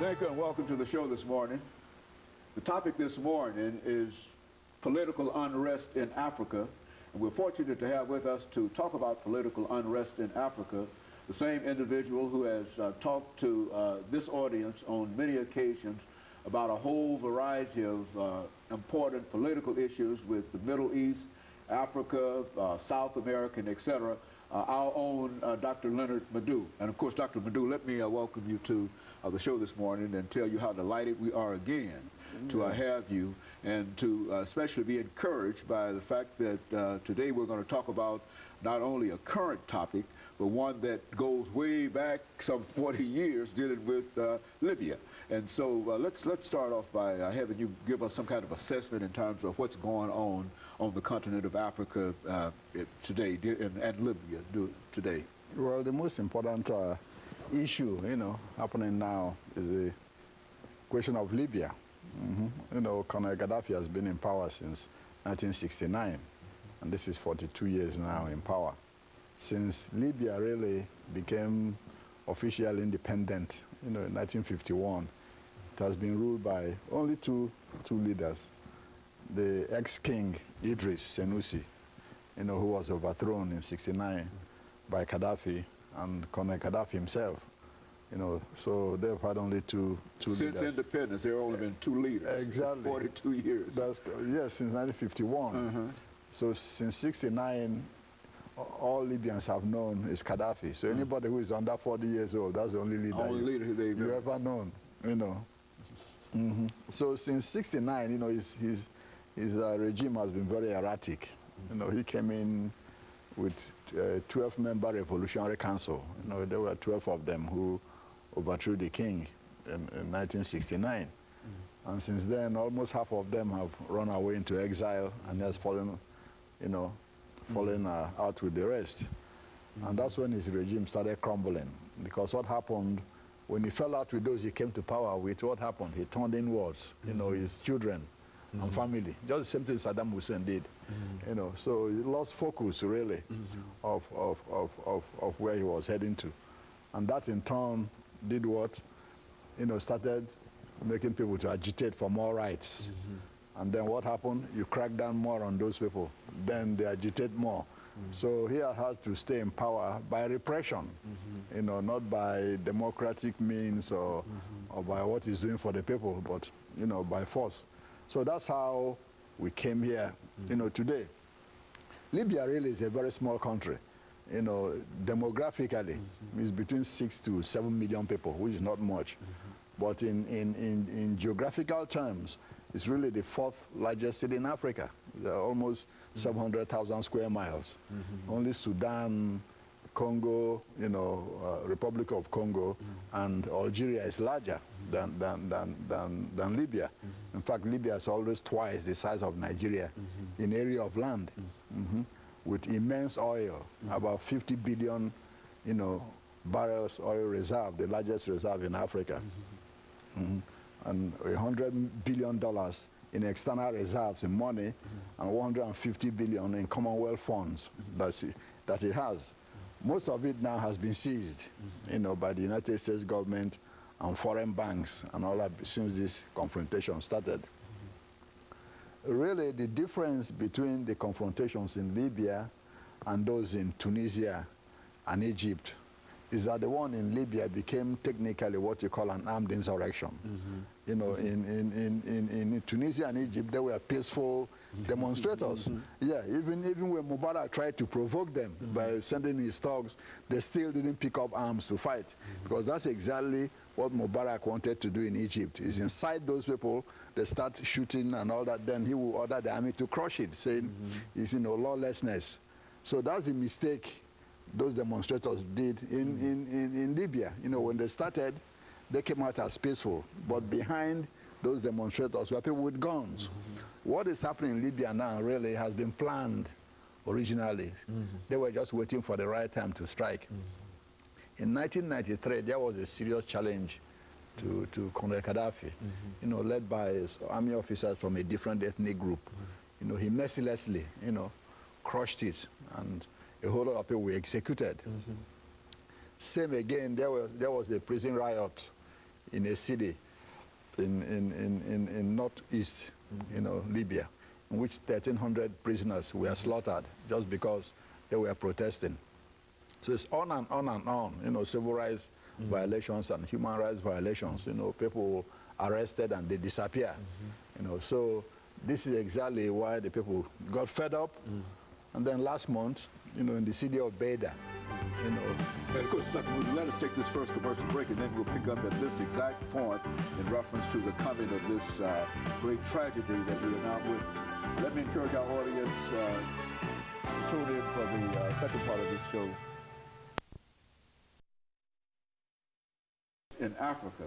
Thank you and welcome to the show this morning. The topic this morning is political unrest in Africa. And we're fortunate to have with us to talk about political unrest in Africa the same individual who has talked to this audience on many occasions about a whole variety of important political issues with the Middle East, Africa, South America, and etc. Our own Dr. LMadu. And of course, Dr. LMadu, let me welcome you to the show this morning and tell you how delighted we are again to have you, and to especially be encouraged by the fact that today we're going to talk about not only a current topic, but one that goes way back some 40 years dealing with Libya. And so let's start off by having you give us some kind of assessment in terms of what's going on the continent of Africa today and Libya today. Well, the most important issue, happening now is the question of Libya. Colonel Gaddafi has been in power since 1969, and this is 42 years now in power. Since Libya really became officially independent, in 1951, it has been ruled by only two leaders. The ex-king Idris Senussi, who was overthrown in 69 by Gaddafi, and Colonel Gaddafi himself. So they've had only two leaders. Since independence, there have only been two leaders. Exactly. 42 years. Yes, since 1951. So since 69, all Libyans have known is Gaddafi. So anybody who is under 40 years old, that's the only leader you ever known. So since 69, his regime has been very erratic. He came in with a 12-member revolutionary council. There were 12 of them who overthrew the king in 1969. And since then, almost half of them have run away into exile and has fallen, out with the rest. And that's when his regime started crumbling. Because what happened, when he fell out with those he came to power with, what happened? He turned inwards, his children and family. Just the same thing Saddam Hussein did. So he lost focus, really, of where he was heading to. And that, in turn, did what? Started making people to agitate for more rights. And then what happened? You crack down more on those people. Then they agitate more. So he had to stay in power by repression, not by democratic means or by what he's doing for the people, but, by force. So that's how we came here, today. Libya really is a very small country. Demographically, it's between 6 to 7 million people, which is not much. But in geographical terms, it's really the 4th largest city in Africa. There are almost 700,000 square miles. Only Sudan, Congo, Republic of Congo, and Algeria is larger than Libya. In fact, Libya is always twice the size of Nigeria in area of land, with immense oil, about 50 billion, barrels oil reserve, the largest reserve in Africa, and $100 billion in external reserves in money, and 150 billion in Commonwealth funds that it has. Most of it now has been seized, by the United States government and foreign banks and all that since this confrontation started. Really, the difference between the confrontations in Libya and those in Tunisia and Egypt is that the one in Libya became technically what you call an armed insurrection. In Tunisia and Egypt, they were peaceful demonstrators. Yeah, even when Mubarak tried to provoke them by sending his thugs, they still didn't pick up arms to fight, because that's exactly what Mubarak wanted to do in Egypt. Is inside those people, they start shooting and all that, then he will order the army to crush it, saying it's lawlessness. So that's the mistake those demonstrators did in Libya. When they started, they came out as peaceful, but behind those demonstrators were people with guns. What is happening in Libya now really has been planned originally. They were just waiting for the right time to strike. In 1993, there was a serious challenge to Colonel Gaddafi, led by his army officers from a different ethnic group. He mercilessly, crushed it, and a whole lot of people were executed. Same again, there was a prison riot in a city in northeast, Libya, in which 1,300 prisoners were slaughtered just because they were protesting. So it's on and on and on, civil rights violations and human rights violations, people arrested and they disappear, so this is exactly why the people got fed up. And then last month, in the city of Beda, And of course, let us take this first commercial break, and then we'll pick up at this exact point in reference to the coming of this great tragedy that we are now witnessing. Let me encourage our audience to tune in for the second part of this show. In Africa.